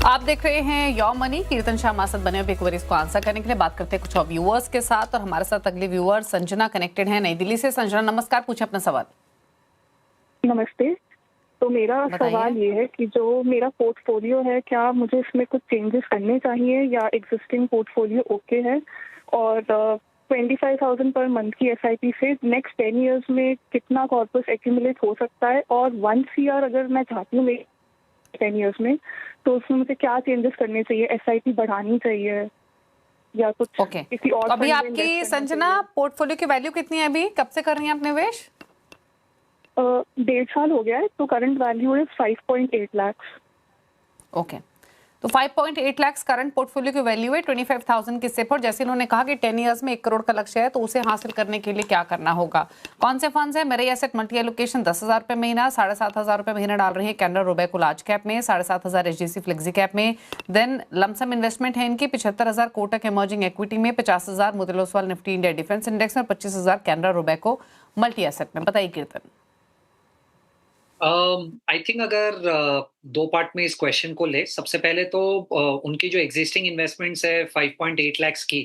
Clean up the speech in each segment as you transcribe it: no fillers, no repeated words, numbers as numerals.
आप देख रहे हैं यो मनी। कीर्तन शाह मासद बने हुए क्वेरीज को आंसर करने के लिए बात करते हैं कुछ और व्यूअर्स के साथ, और हमारे साथ अगले व्यूअर संजना कनेक्टेड है नई दिल्ली से। संजना नमस्कार, पूछे अपना सवाल। नमस्ते। तो मेरा सवाल ये है कि जो मेरा पोर्टफोलियो है, क्या मुझे इसमें कुछ चेंजेस करने चाहिए या एग्जिस्टिंग पोर्टफोलियो ओके है? और 25,000 पर मंथ की एसआईपी से नेक्स्ट 10 इयर्स में कितना कॉर्पस एक्यूमुलेट हो सकता है? और 1 CR अगर मैं चाहती हूँ 10 इयर्स में, तो उसमें मुझे क्या चेंजेस करने चाहिए? एसआईपी बढ़ानी चाहिए या कुछ किसी और? अभी आपकी संजना पोर्टफोलियो की वैल्यू कितनी है? अभी कब से कर रही हैं आप निवेश? 1.5 साल हो गया है, तो current value is 5.8 lakh. Okay, तो 5.8 लाख करंट पोर्टफोलियो की वैल्यू है 25,000 की सिप। और जैसे इन्होंने कहा कि 10 इयर्स में 1 करोड़ का लक्ष्य है, तो उसे हासिल करने के लिए क्या करना होगा? कौन से फंड्स है? मेरे एसेट मल्टी एलोकेशन 10,000 रुपए महीना, 7,500 रुपए महीना डाल रही है कैनरा रोबेको लार्ज कैप में, 7,500 HDFC फ्लेक्सी कैप में। देन लमसम इन्वेस्टमेंट है इनकी 75,000 कोटक इमर्जिंग इक्विटी में, 50,000 Motilal Oswal Nifty India defence index में, 25,000 कैनरा रोबेको मल्टी एसेट में। बताइए कीर्तन। आई थिंक अगर दो पार्ट में इस क्वेश्चन को ले, सबसे पहले तो उनकी जो एग्जिस्टिंग इन्वेस्टमेंट्स है 5.8 लाख की,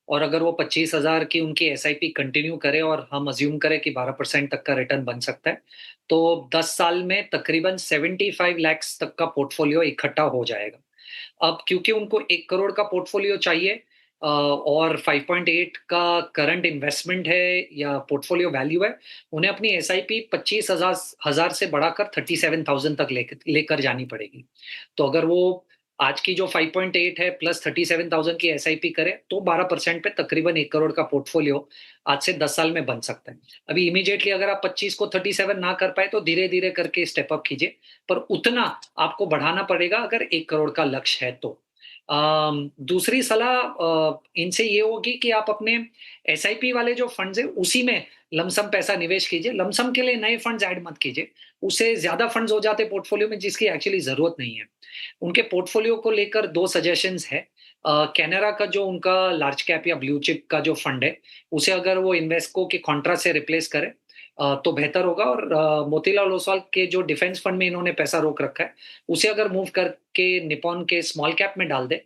और अगर वो 25,000 की उनकी एसआईपी कंटिन्यू करे और हम अज्यूम करें कि 12% तक का रिटर्न बन सकता है, तो 10 साल में तकरीबन 75 लाख तक का पोर्टफोलियो इकट्ठा हो जाएगा। अब क्योंकि उनको 1 करोड़ का पोर्टफोलियो चाहिए और 5.8 का करंट इन्वेस्टमेंट है या पोर्टफोलियो वैल्यू है, उन्हें अपनी एसआईपी 25,000 से बढ़ाकर 37,000 तक लेकर जानी पड़ेगी। तो अगर वो आज की जो 5.8 है प्लस 37,000 की एसआईपी करे, तो 12% पे तकरीबन 1 करोड़ का पोर्टफोलियो आज से 10 साल में बन सकता है। अभी इमीडिएटली अगर आप 25 को 37 ना कर पाए, तो धीरे धीरे करके स्टेप अप कीजिए, पर उतना आपको बढ़ाना पड़ेगा अगर 1 करोड़ का लक्ष्य है तो। दूसरी सलाह इनसे ये होगी कि आप अपने एसआईपी वाले जो फंड्स है उसी में लमसम पैसा निवेश कीजिए। लमसम के लिए नए फंड्स ऐड मत कीजिए, उससे ज्यादा फंड्स हो जाते पोर्टफोलियो में जिसकी एक्चुअली जरूरत नहीं है। उनके पोर्टफोलियो को लेकर 2 सजेशंस है। कैनरा का जो उनका लार्ज कैप या ब्लू चिप का जो फंड है, उसे अगर वो इन्वेस्को के कॉन्ट्रा से रिप्लेस करे तो बेहतर होगा। और मोतीलाल ओसवाल के जो डिफेंस फंड में इन्होंने पैसा रोक रखा है, उसे अगर मूव करके निपॉन के स्मॉल कैप में डाल दे,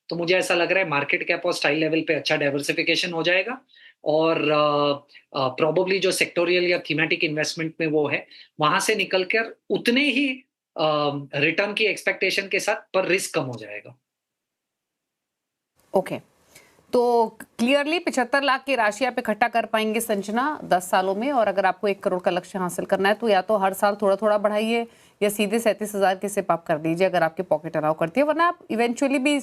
तो मुझे ऐसा लग रहा है मार्केट कैप और स्टाइल लेवल पे अच्छा डाइवर्सिफिकेशन हो जाएगा। और प्रोबेबली जो सेक्टोरियल या थीमेटिक इन्वेस्टमेंट में वो है, वहां से निकलकर उतने ही रिटर्न की एक्सपेक्टेशन के साथ पर रिस्क कम हो जाएगा। ओके, तो क्लियरली 75 लाख की राशि आप इकट्ठा कर पाएंगे संजना 10 सालों में। और अगर आपको 1 करोड़ का लक्ष्य हासिल करना है, तो या तो हर साल थोड़ा थोड़ा बढ़ाइए या सीधे 37,000 की सिप आप कर दीजिए अगर आपकी पॉकेट अलाउ करती है, वरना आप इवेंचुअली भी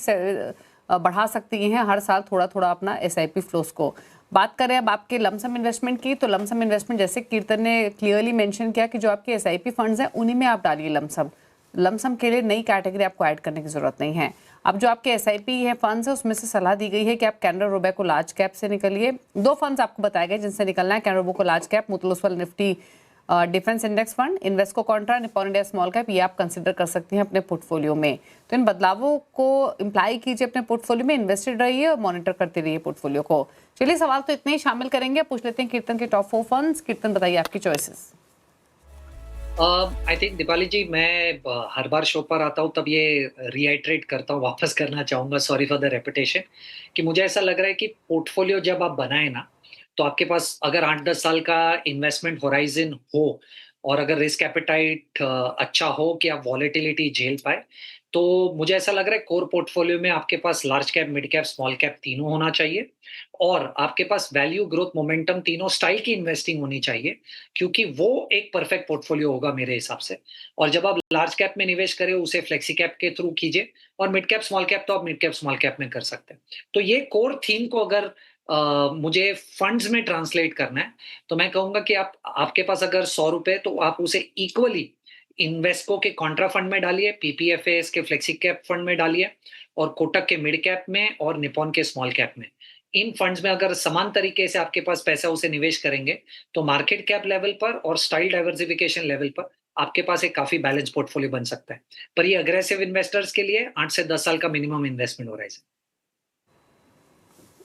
बढ़ा सकती हैं हर साल थोड़ा थोड़ा अपना एसआईपी फ्लोस को। बात करें अब आपके लमसम इन्वेस्टमेंट की, तो लमसम इन्वेस्टमेंट जैसे कीर्तन ने क्लियरली मेंशन किया कि जो आपके एसआईपी फंड्स हैं उन्हीं में आप डालिए लमसम। लमसम के लिए नई कैटेगरी आपको ऐड करने की जरूरत नहीं है। अब जो आपके एसआईपी है फंड्स है, उसमें से सलाह दी गई है कि आप कैनरा रोबेको लार्ज कैप से निकलिए। 2 फंड्स आपको बताए गए जिनसे निकलना है, Canara Robeco large cap, Motilal Oswal Nifty defence index fund, Invesco Contra, Nippon India small cap, ये आप कंसिडर कर सकती हैं अपने पोर्टफोलियो में। तो इन बदलावों को इम्प्लाई कीजिए अपने पोर्टफोलियो में, इन्वेस्टेड रहिए और मॉनिटर करते रहिए पोर्टफोलियो को। चलिए सवाल तो इतने ही शामिल करेंगे, पूछ लेते हैं कीर्तन के टॉप 4 फंड्स। कीर्तन बताइए आपकी चॉइसेस। आई थिंक दीपाली जी, मैं हर बार शो पर आता हूँ तब ये रीआइट्रेट करता हूँ, वापस करना चाहूंगा, सॉरी फॉर द रेपिटेशन, कि मुझे ऐसा लग रहा है कि पोर्टफोलियो जब आप बनाए ना, तो आपके पास अगर 8-10 साल का इन्वेस्टमेंट होराइजन हो और अगर रिस्क एपेटाइट अच्छा हो कि आप वॉलेटिलिटी झेल पाए, तो मुझे ऐसा लग रहा है कोर पोर्टफोलियो में आपके पास large cap, mid cap, small cap तीनों होना चाहिए, और आपके पास वैल्यू, ग्रोथ, मोमेंटम तीनों स्टाइल की इन्वेस्टिंग होनी चाहिए, क्योंकि वो एक परफेक्ट पोर्टफोलियो होगा मेरे हिसाब से। और जब आप लार्ज कैप में निवेश करें, उसे फ्लेक्सी कैप के थ्रू कीजिए, और मिड कैप, स्मॉल कैप तो आप मिड कैप, स्मॉल कैप में कर सकते हैं। तो ये कोर थीम को अगर मुझे फंड्स में ट्रांसलेट करना है, तो मैं कहूंगा कि आपके पास अगर 100 रुपए, तो आप उसे इक्वली इन्वेस्को के कॉन्ट्रा फंड में डालिए, पीपीएफएस के फ्लेक्सी कैप फंड में डालिए, और कोटक के मिड कैप में और निपॉन के स्मॉल कैप में। इन फंड्स में अगर समान तरीके से आपके पास पैसा उसे निवेश करेंगे, तो मार्केट कैप लेवल पर और स्टाइल डाइवर्सिफिकेशन लेवल पर आपके पास एक काफी बैलेंस पोर्टफोलियो बन सकता है। पर ये अग्रेसिव इन्वेस्टर्स के लिए 8 से 10 साल का मिनिमम इन्वेस्टमेंट हो रहा है।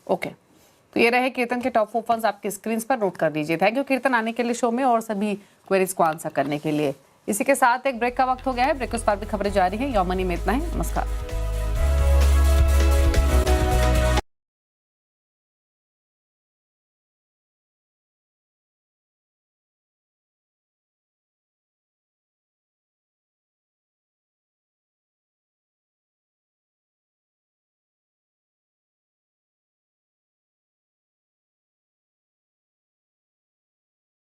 ओके, तो ये रहे कीर्तन के टॉप 4 फंड्स, आपकी स्क्रीन पर नोट कर लीजिए। थैंक यू कीर्तन आने के लिए शो में और सभी क्वेरीज को आंसर करने के लिए। इसी के साथ एक ब्रेक का वक्त हो गया है। ब्रेक के उस पार भी खबरें जारी हैं। यो मनी में इतना ही, नमस्कार।